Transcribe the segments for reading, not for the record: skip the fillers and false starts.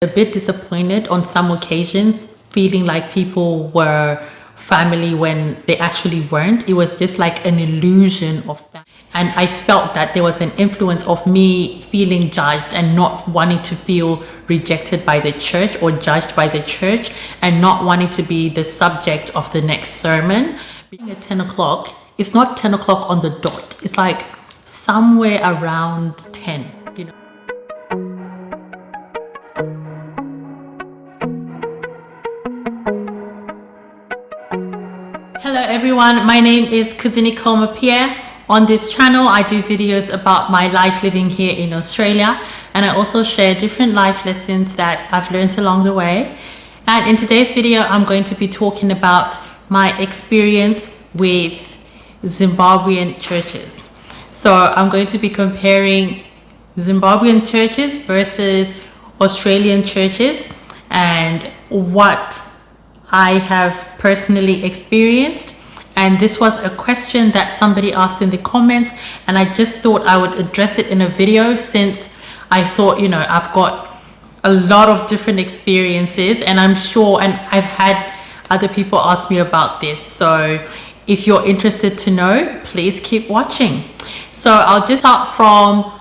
A bit disappointed on some occasions, feeling like people were family when they actually weren't. It was just like an illusion of family. And I felt that there was an influence of me feeling judged and not wanting to feel rejected by the church or judged by the church, and not wanting to be the subject of the next sermon. Being at 10 o'clock, it's not 10 o'clock on the dot. It's like somewhere around 10, you know. Hello everyone, my name is Kudzie Nicolle Mapiye. On this channel, I do videos about my life living here in Australia, and I also share different life lessons that I've learned along the way. And in today's video, I'm going to be talking about my experience with Zimbabwean churches. So I'm going to be comparing Zimbabwean churches versus Australian churches and what I have personally experienced. And this was a question that somebody asked in the comments, and I just thought I would address it in a video, since I thought, you know, I've got a lot of different experiences, and I'm sure, and I've had other people ask me about this. So if you're interested to know, please keep watching. So I'll just start from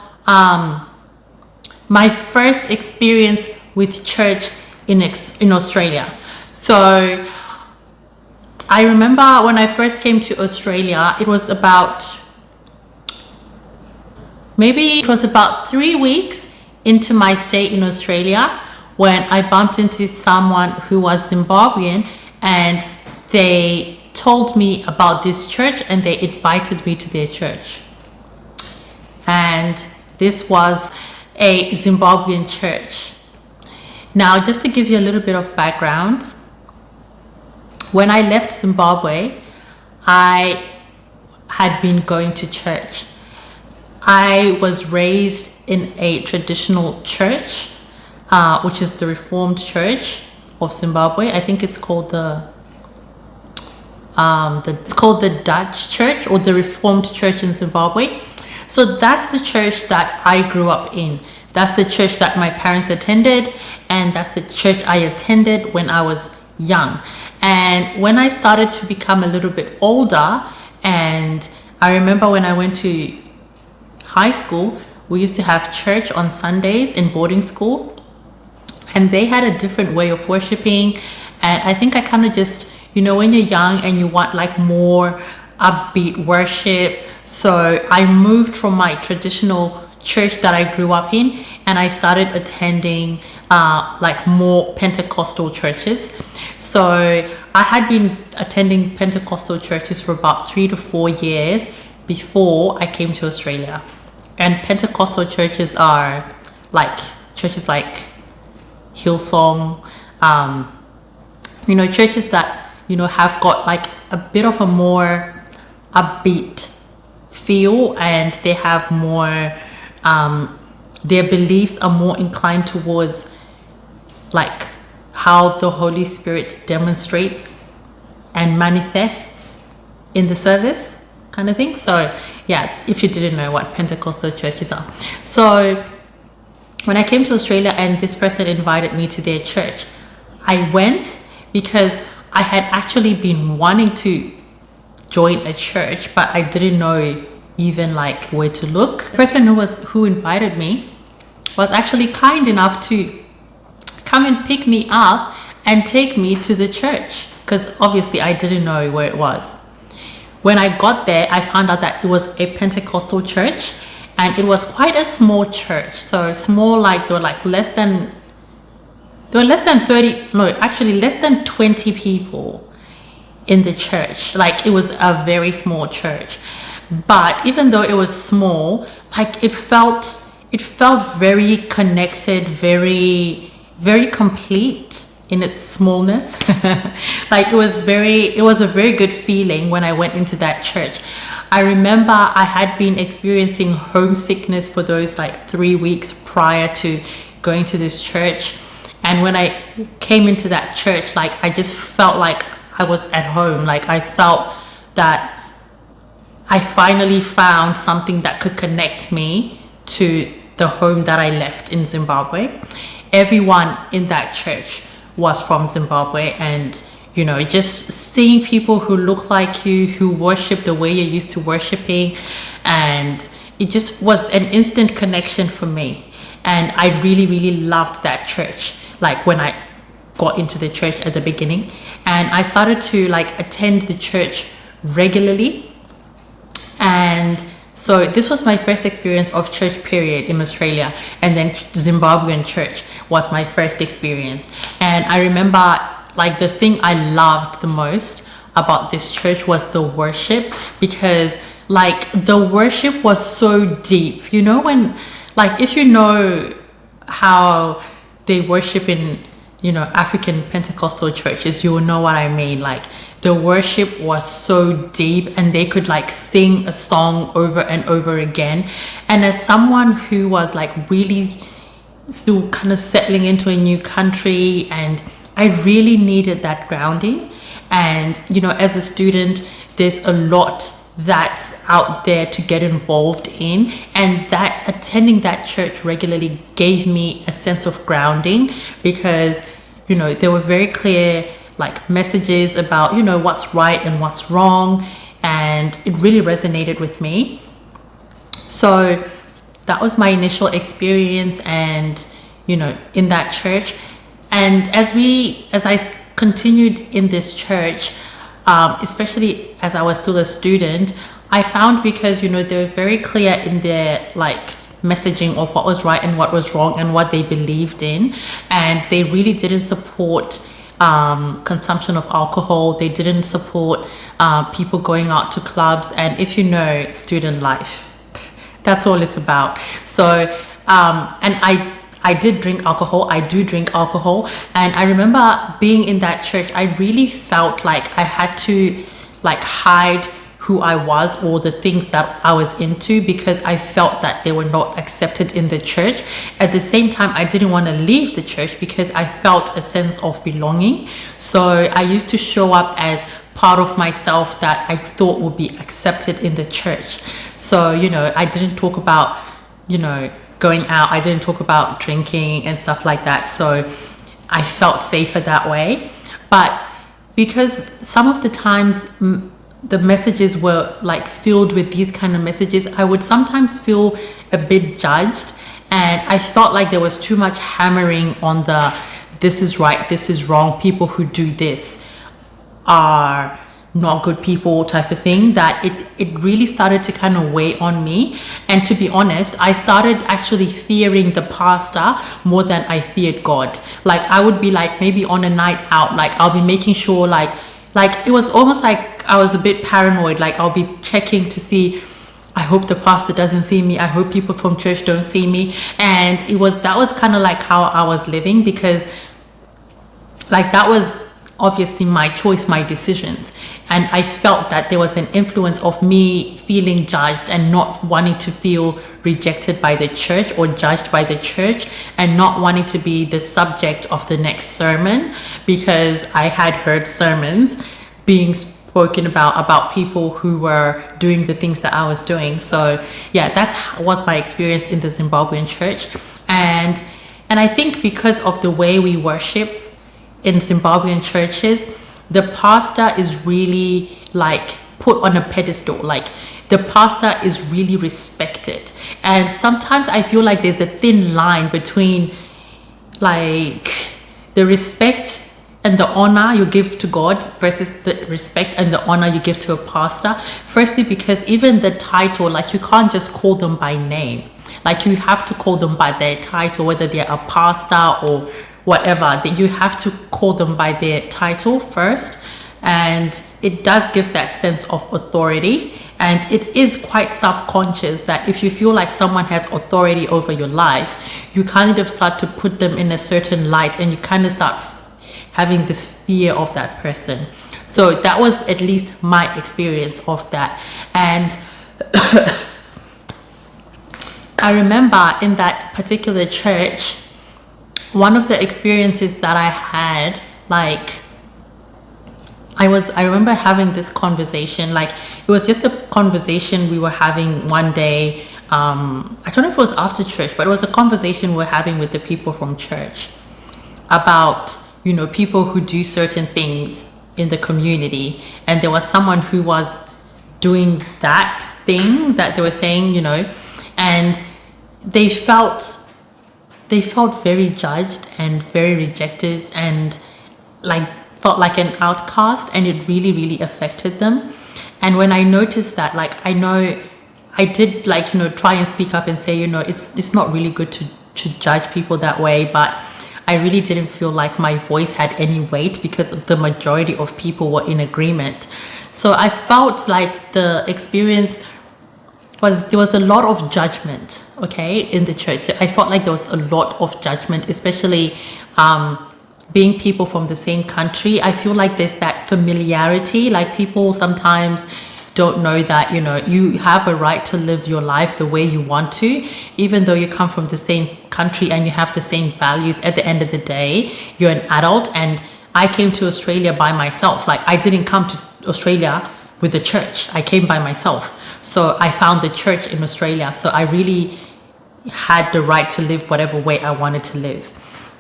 my first experience with church in Australia. So I remember when I first came to Australia, it was about 3 weeks into my stay in Australia when I bumped into someone who was Zimbabwean, and they told me about this church and they invited me to their church. And this was a Zimbabwean church. Now, just to give you a little bit of background, when I left Zimbabwe, I had been going to church. I was raised in a traditional church, which is the Reformed Church of Zimbabwe. I think it's called it's called the Dutch Church, or the Reformed Church in Zimbabwe. So that's the church that I grew up in. That's the church that my parents attended, and that's the church I attended when I was young. And when I started to become a little bit older, and I remember when I went to high school, we used to have church on Sundays in boarding school, and they had a different way of worshiping. And I think I kind of just, you know, when you're young and you want like more upbeat worship, so I moved from my traditional church that I grew up in, and I started attending like more Pentecostal churches. So I had been attending Pentecostal churches for about 3 to 4 years before I came to Australia. And Pentecostal churches are like churches like Hillsong, you know, churches that, you know, have got like a bit of a more upbeat feel, and they have more, their beliefs are more inclined towards like how the Holy Spirit demonstrates and manifests in the service kind of thing. So yeah, if you didn't know what Pentecostal churches are. So when I came to Australia and this person invited me to their church, I went because I had actually been wanting to join a church, but I didn't know even like where to look. The person who invited me was actually kind enough to come and pick me up and take me to the church, because obviously I didn't know where it was. When I got there, I found out that it was a Pentecostal church, and it was quite a small church. So small, like there were less than 20 people in the church. Like it was a very small church. But even though it was small, like it felt very connected, very complete in its smallness. Like it was a very good feeling when I went into that church. I remember I had been experiencing homesickness for those like 3 weeks prior to going to this church. And when I came into that church, like I just felt like I was at home. Like I felt that I finally found something that could connect me to the home that I left in Zimbabwe. everyone in that church was from Zimbabwe. And just seeing people who look like you, who worship the way you're used to worshiping, and it just was an instant connection for me. And I really, really loved that church. Like when I got into the church at the beginning, and I started to attend the church regularly. And so this was my first experience of church period in Australia, and then Zimbabwean church was my first experience. And I remember the thing I loved the most about this church was the worship, because the worship was so deep. When if you know how they worship in African Pentecostal churches, you will know what I mean. The worship was so deep, and they could sing a song over and over again. And as someone who was really still kind of settling into a new country, and I really needed that grounding. And as a student, there's a lot that's out there to get involved in, and that attending that church regularly gave me a sense of grounding, because there were very clear messages about what's right and what's wrong, and it really resonated with me. So that was my initial experience, and in that church. And as I continued in this church, especially as I was still a student, I found, because they were very clear in their messaging of what was right and what was wrong and what they believed in, and they really didn't support consumption of alcohol. They didn't support people going out to clubs. And if student life, that's all it's about. So and I did drink alcohol. I do drink alcohol. And I remember being in that church, I really felt like I had to hide who I was or the things that I was into, because I felt that they were not accepted in the church. At the same time, I didn't want to leave the church because I felt a sense of belonging. So I used to show up as part of myself that I thought would be accepted in the church. So, I didn't talk about, going out. I didn't talk about drinking and stuff like that. So I felt safer that way. But because some of the times the messages were filled with these kind of messages, I would sometimes feel a bit judged, and I felt like there was too much hammering on the this is right, this is wrong, people who do this are not good people type of thing, that it really started to kind of weigh on me. And to be honest, I started actually fearing the pastor more than I feared God. I would be maybe on a night out, I'll be making sure it was almost like I was a bit paranoid. I'll be checking to see, I hope the pastor doesn't see me, I hope people from church don't see me. And that was kind of how I was living, because that was obviously my choice, my decisions. And I felt that there was an influence of me feeling judged and not wanting to feel rejected by the church or judged by the church, and not wanting to be the subject of the next sermon, because I had heard sermons being spoken about people who were doing the things that I was doing. So yeah, that was my experience in the Zimbabwean church. And I think because of the way we worship in Zimbabwean churches, the pastor is really put on a pedestal. The pastor is really respected. And sometimes I feel like there's a thin line between the respect and the honor you give to God versus the respect and the honor you give to a pastor. Firstly, because even the title, you can't just call them by name. You have to call them by their title, whether they're a pastor or whatever, that you have to call them by their title first. And it does give that sense of authority. And it is quite subconscious that if you feel like someone has authority over your life, you kind of start to put them in a certain light, and you kind of start having this fear of that person. So that was at least my experience of that. And I remember in that particular church, one of the experiences that I had, I remember having this conversation, it was just a conversation we were having one day. I don't know if it was after church, but it was a conversation we're having with the people from church about, people who do certain things in the community. And there was someone who was doing that thing that they were saying, and they felt very judged and very rejected and felt like an outcast, and it really, really affected them. And when I noticed that, I know I did try and speak up and say, it's not really good to judge people that way, but I really didn't feel like my voice had any weight because the majority of people were in agreement. So I felt like the experience there was a lot of judgment, okay, in the church. I felt like there was a lot of judgment, especially being people from the same country. I feel like there's that familiarity, like people sometimes don't know that, you have a right to live your life the way you want to, even though you come from the same country and you have the same values. At the end of the day, you're an adult, and I came to Australia by myself. I didn't come to Australia with the church. I came by myself. So I found the church in Australia. So I really had the right to live whatever way I wanted to live.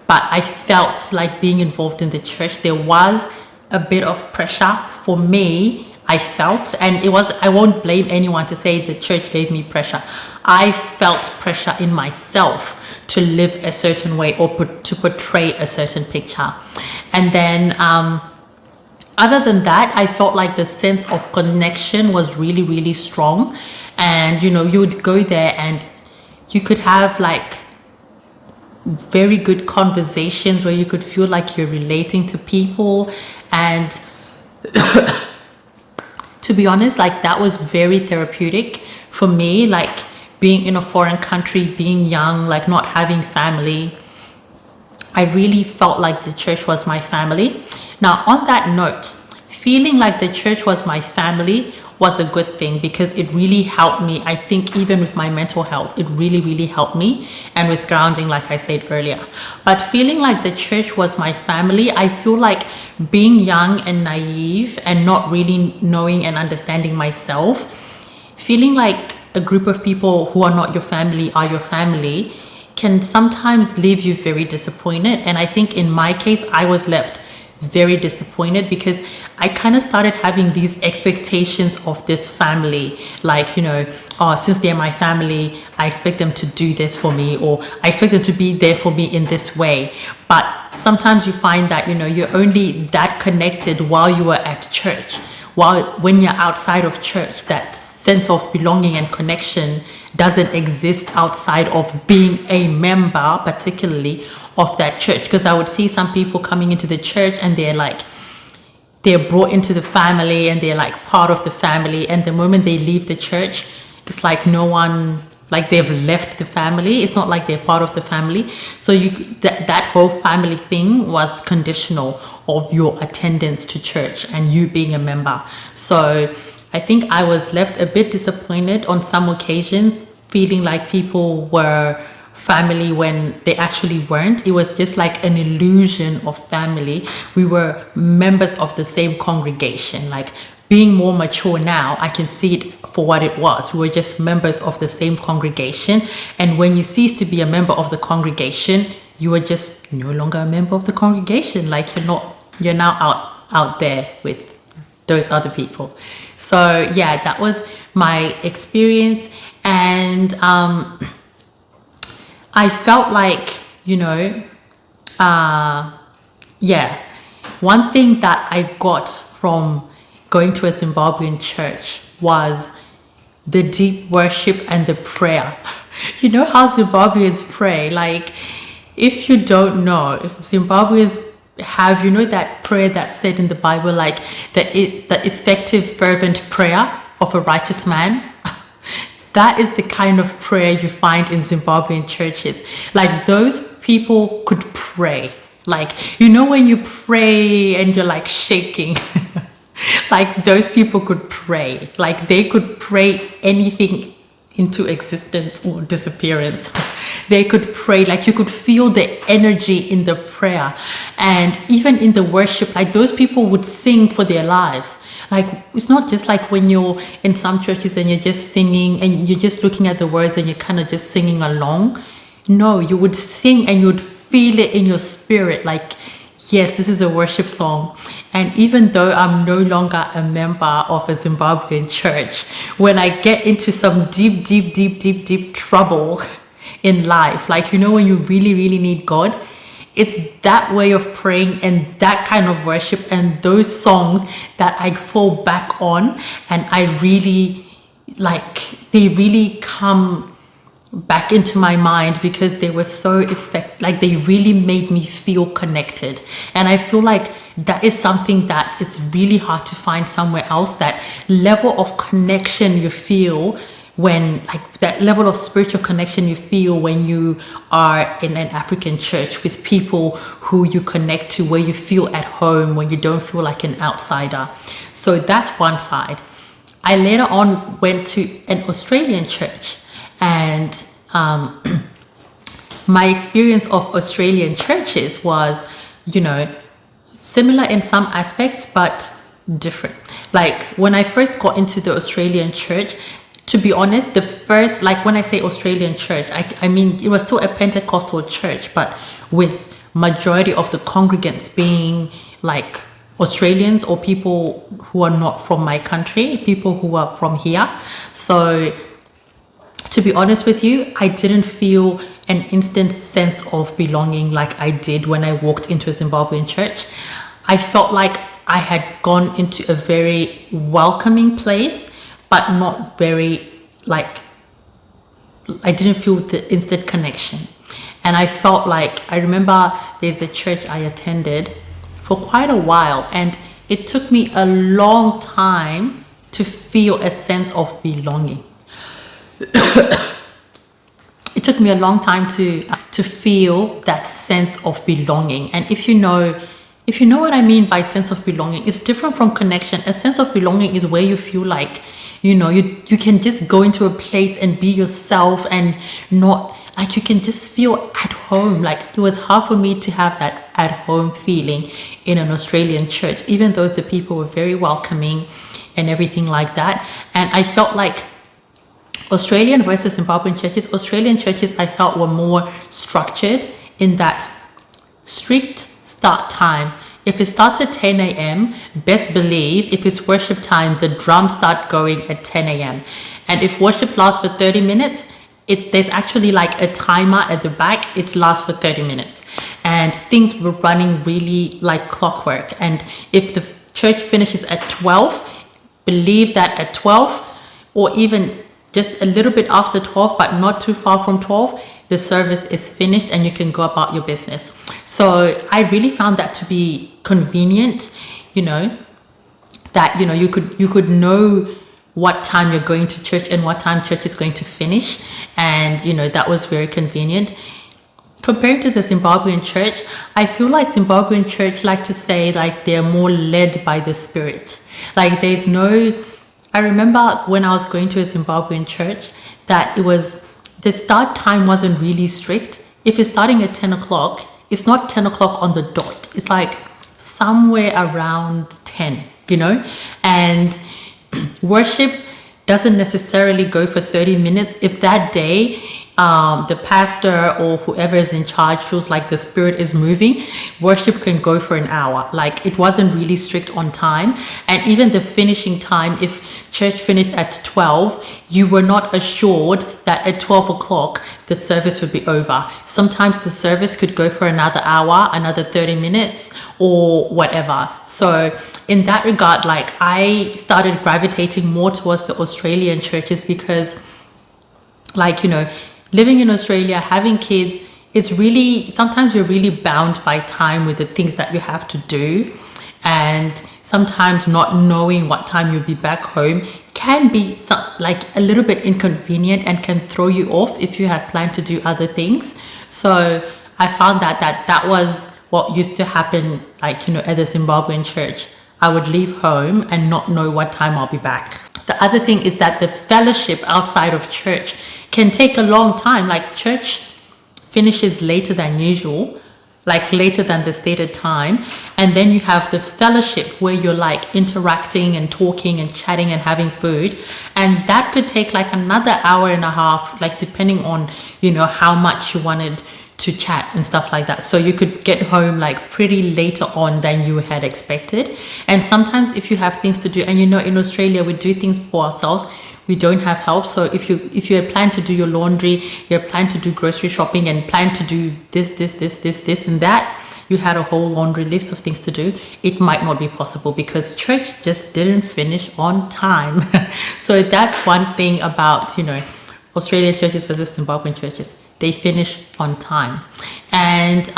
But I felt like being involved in the church, there was a bit of pressure for me. I felt, and I won't blame anyone to say the church gave me pressure. I felt pressure in myself to live a certain way or to portray a certain picture. And then other than that, I felt like the sense of connection was really, really strong. And, you would go there and you could have very good conversations where you could feel like you're relating to people. And to be honest, that was very therapeutic for me, being in a foreign country, being young, not having family. I really felt like the church was my family. Now, on that note, feeling like the church was my family was a good thing because it really helped me. I think even with my mental health, it really, really helped me, and with grounding, like I said earlier. But feeling like the church was my family, I feel like being young and naive and not really knowing and understanding myself, feeling like a group of people who are not your family are your family, can sometimes leave you very disappointed. And I think in my case, I was left very disappointed because I kind of started having these expectations of this family, since they're my family, I expect them to do this for me, or I expect them to be there for me in this way. But sometimes you find that you're only that connected while you are at church. When you're outside of church, that sense of belonging and connection doesn't exist outside of being a member, particularly of that church. Because I would see some people coming into the church and they're brought into the family and they're part of the family, and the moment they leave the church, it's no one, they've left the family. It's not like they're part of the family. So that whole family thing was conditional of your attendance to church and you being a member. So I think I was left a bit disappointed on some occasions, feeling like people were family when they actually weren't. It was just an illusion of family. We were members of the same congregation. Being more mature now, I can see it for what it was. We were just members of the same congregation. And when you cease to be a member of the congregation, you are just no longer a member of the congregation. You're now out there with those other people. So yeah, that was my experience. And I felt one thing that I got from going to a Zimbabwean church was the deep worship and the prayer. You know how Zimbabweans pray? If you don't know, Zimbabweans have, that prayer that's said in the Bible, the effective fervent prayer of a righteous man. That is the kind of prayer you find in Zimbabwean churches. Those people could pray. When you pray and you're shaking, those people could pray. They could pray anything into existence or disappearance. They could pray, you could feel the energy in the prayer. And even in the worship, like those people would sing for their lives. Like, it's not just like when you're in some churches and you're just singing and you're just looking at the words and you're kind of just singing along. No, you would sing and you would feel it in your spirit. Like, yes, this is a worship song. And even though I'm no longer a member of a Zimbabwean church, when I get into some deep trouble in life, like, you know, when you really, really need God, it's that way of praying and that kind of worship and those songs that I fall back on, and I really, like, they really come back into my mind because they were so like they really made me feel connected. And I feel like that is something that it's really hard to find somewhere else, that level of connection you feel when, like, that level of spiritual connection you feel when you are in an African church with people who you connect to, where you feel at home, when you don't feel like an outsider. So that's one side. I later on went to an Australian church, and my experience of Australian churches was, you know, similar in some aspects, but different. Like, when I first got into the Australian church, to be honest, the first, like, when I say Australian church, I mean, it was still a Pentecostal church, but with majority of the congregants being like Australians or people who are not from my country, people who are from here. So to be honest with you, I didn't feel an instant sense of belonging like I did when I walked into a Zimbabwean church. I felt like I had gone into a very welcoming place, but not very, like, I didn't feel the instant connection. And I felt like, I remember there's a church I attended for quite a while, and it took me a long time to feel a sense of belonging. It took me a long time to feel that sense of belonging. And if you know what I mean by sense of belonging, it's different from connection. A sense of belonging is where you feel like, you know, you can just go into a place and be yourself, and not, like, you can just feel at home. Like, it was hard for me to have that at home feeling in an Australian church, even though the people were very welcoming and everything like that. And I felt like Australian versus Zimbabwean churches I felt were more structured in that strict start time. If it starts at 10 a.m., best believe if it's worship time, the drums start going at 10 a.m. And if worship lasts for 30 minutes, there's actually like a timer at the back. It lasts for 30 minutes. And things were running really like clockwork. And if the church finishes at 12, believe that at 12, or even just a little bit after 12, but not too far from 12, the service is finished and you can go about your business. So I really found that to be convenient, you know, that, you know, you could know what time you're going to church and what time church is going to finish. And, you know, that was very convenient. Compared to the Zimbabwean church, I feel like Zimbabwean church like to say like they're more led by the Spirit. Like, there's no, I remember when I was going to a Zimbabwean church that it was, the start time wasn't really strict. If it's starting at 10 o'clock, it's not 10 o'clock on the dot. It's like somewhere around 10, you know? And worship doesn't necessarily go for 30 minutes. If that day, the pastor or whoever is in charge feels like the Spirit is moving, worship can go for an hour. Like, it wasn't really strict on time. And even the finishing time, if church finished at 12, you were not assured that at 12 o'clock the service would be over. Sometimes the service could go for another hour, another 30 minutes, or whatever. So in that regard, like, I started gravitating more towards the Australian churches because, like, you know, living in Australia, having kids, it's really, sometimes you're really bound by time with the things that you have to do. And sometimes not knowing what time you'll be back home can be like a little bit inconvenient and can throw you off if you had planned to do other things. So I found that was what used to happen, like, you know, at the Zimbabwean church. I would leave home and not know what time I'll be back. The other thing is that the fellowship outside of church can take a long time. Like, church finishes later than usual. like later than the stated time. And then you have the fellowship where you're like interacting and talking and chatting and having food. And that could take like another hour and a half, like depending on, you know, how much you wanted to chat and stuff like that. So you could get home like pretty later on than you had expected. And sometimes if you have things to do, and you know, in Australia, we do things for ourselves. We don't have help. So if you had planned to do your laundry, you had planned to do grocery shopping and planned to do this and that, you had a whole laundry list of things to do, it might not be possible because church just didn't finish on time. So that's one thing about, you know, Australian churches versus Zimbabwean churches. They finish on time. And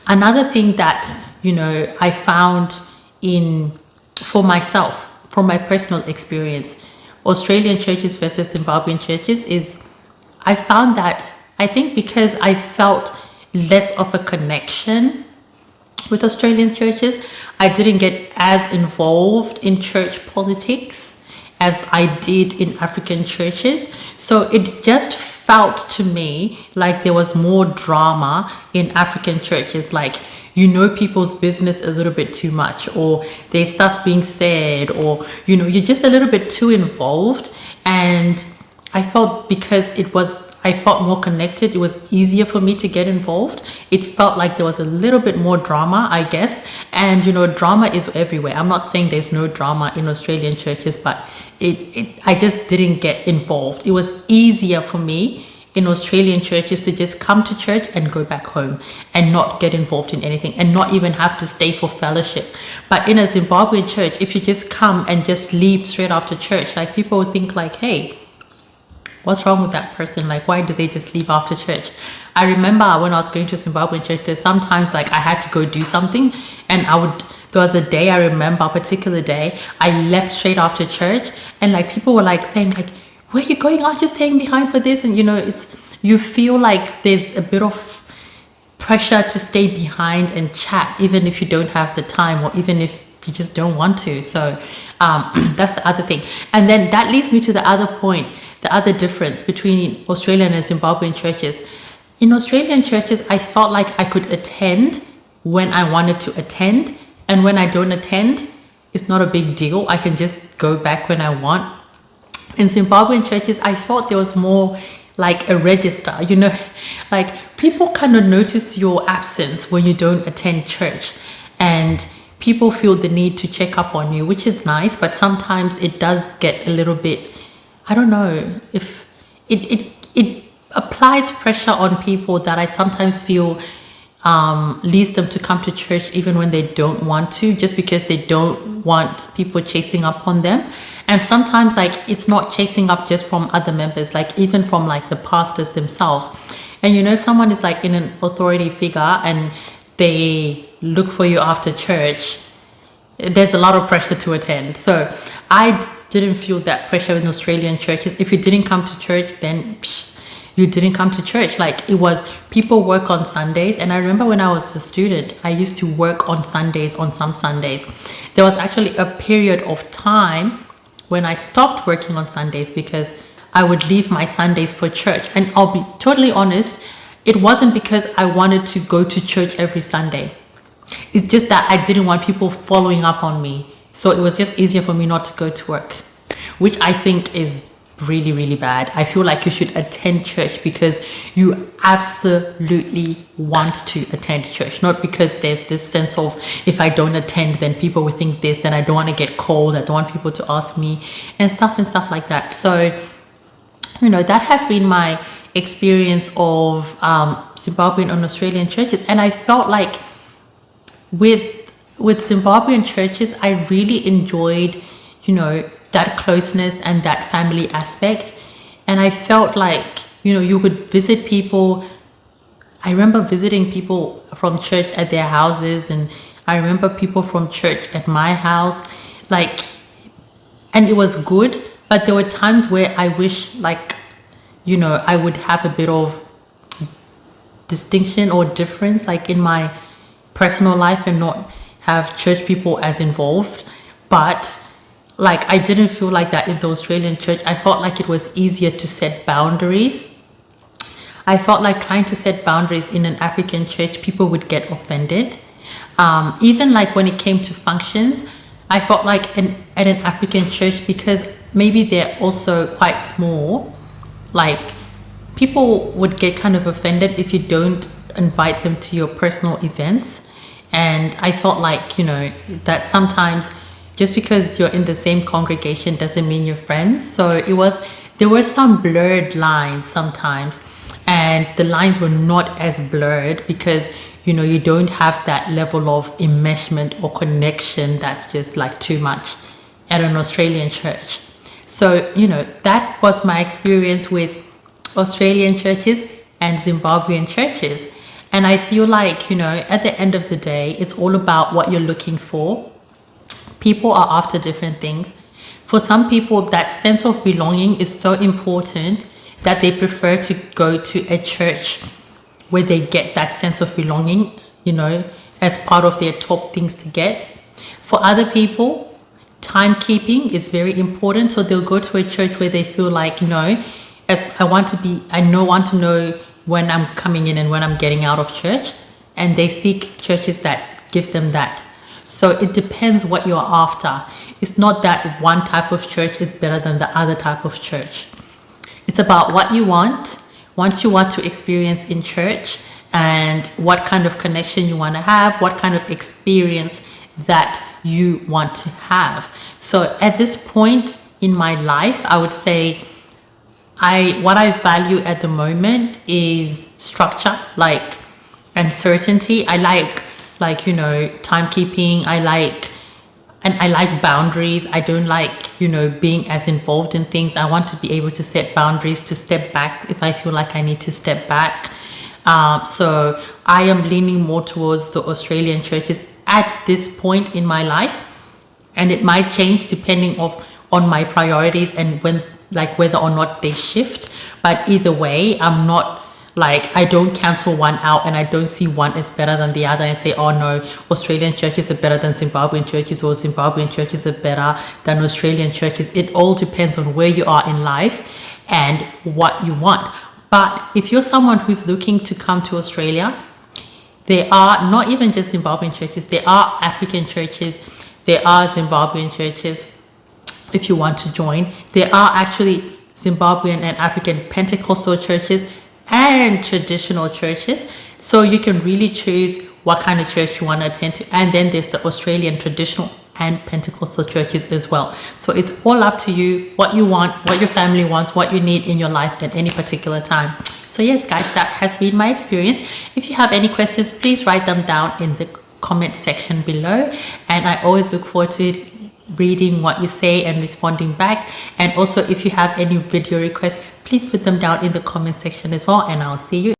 another thing that, you know, I found for myself, from my personal experience, Australian churches versus Zimbabwean churches is, I found that, I think because I felt less of a connection with Australian churches, I didn't get as involved in church politics as I did in African churches. So it just felt to me like there was more drama in African churches, like, you know, people's business a little bit too much, or there's stuff being said, or, you know, you're just a little bit too involved. And I felt because I felt more connected, it was easier for me to get involved. It felt like there was a little bit more drama, I guess. And, you know, drama is everywhere. I'm not saying there's no drama in Australian churches, but I just didn't get involved. It was easier for me in Australian churches to just come to church and go back home and not get involved in anything and not even have to stay for fellowship. But in a Zimbabwean church, if you just come and just leave straight after church, like people would think like, hey, what's wrong with that person? Like, why do they just leave after church? I remember when I was going to Zimbabwean church, there's sometimes like I had to go do something, and there was a day, I remember a particular day, I left straight after church, and like people were like saying like, where are you going? I was just staying behind for this. And, you know, you feel like there's a bit of pressure to stay behind and chat, even if you don't have the time, or even if you just don't want to. So that's the other thing. And then that leads me to the other point, the other difference between Australian and Zimbabwean churches. In Australian churches, I felt like I could attend when I wanted to attend. And when I don't attend, it's not a big deal. I can just go back when I want. In Zimbabwean churches, I thought there was more like a register, you know, like people kind of notice your absence when you don't attend church, and people feel the need to check up on you, which is nice, but sometimes it does get a little bit, I don't know, if it applies pressure on people that I sometimes feel leads them to come to church even when they don't want to, just because they don't want people chasing up on them. And sometimes like it's not chasing up just from other members, like even from like the pastors themselves. And you know, if someone is like in an authority figure and they look for you after church, there's a lot of pressure to attend. So I didn't feel that pressure in Australian churches. If you didn't come to church, then you didn't come to church. Like, it was, people work on Sundays. And I remember when I was a student, I used to work on Sundays, on some Sundays. There was actually a period of time when I stopped working on Sundays because I would leave my Sundays for church. And I'll be totally honest, it wasn't because I wanted to go to church every Sunday. It's just that I didn't want people following up on me. So it was just easier for me not to go to work, which I think is really, really bad. I feel like you should attend church because you absolutely want to attend church, not because there's this sense of, if I don't attend, then people will think this, then I don't want to get called, I don't want people to ask me and stuff like that. So, you know, that has been my experience of Zimbabwean and Australian churches. And I felt like with Zimbabwean churches, I really enjoyed, you know, that closeness and that family aspect. And I felt like, you know, you could visit people. I remember visiting people from church at their houses, and I remember people from church at my house, like, and it was good, but there were times where I wish, like, you know, I would have a bit of distinction or difference, like in my personal life, and not have church people as involved. But like, I didn't feel like that in the Australian church. I felt like it was easier to set boundaries. I felt like trying to set boundaries in an African church, people would get offended. Even like when it came to functions, I felt like at an African church, because maybe they're also quite small, like people would get kind of offended if you don't invite them to your personal events. And I felt like, that sometimes just because you're in the same congregation doesn't mean you're friends. So there were some blurred lines sometimes, and the lines were not as blurred because you don't have that level of enmeshment or connection that's just like too much at an Australian church. So that was my experience with Australian churches and Zimbabwean churches. And I feel like at the end of the day, it's all about what you're looking for. People are after different things. For some people, that sense of belonging is so important that they prefer to go to a church where they get that sense of belonging, as part of their top things to get. For other people, timekeeping is very important. So they'll go to a church where they feel like, as I want to know when I'm coming in and when I'm getting out of church. And they seek churches that give them that. So it depends what you're after. It's not that one type of church is better than the other type of church. It's about what you want to experience in church, and what kind of connection you want to have, what kind of experience that you want to have. So at this point in my life, I would say what I value at the moment is structure, and certainty. I like timekeeping. I like boundaries. I don't like, being as involved in things. I want to be able to set boundaries, to step back if I feel like I need to step back. So I am leaning more towards the Australian churches at this point in my life, and it might change depending on my priorities and whether or not they shift. But either way, I'm not I don't cancel one out, and I don't see one as better than the other and say, oh no, Australian churches are better than Zimbabwean churches, or Zimbabwean churches are better than Australian churches. It all depends on where you are in life and what you want. But if you're someone who's looking to come to Australia, there are not even just Zimbabwean churches, there are African churches, there are Zimbabwean churches if you want to join. There are actually Zimbabwean and African Pentecostal churches and traditional churches. So you can really choose what kind of church you want to attend to. And then there's the Australian traditional and Pentecostal churches as well. So it's all up to you, what you want, what your family wants, what you need in your life at any particular time. So yes, guys, that has been my experience. If you have any questions, please write them down in the comment section below. And I always look forward to reading what you say and responding back. And also, if you have any video requests, please put them down in the comment section as well, and I'll see you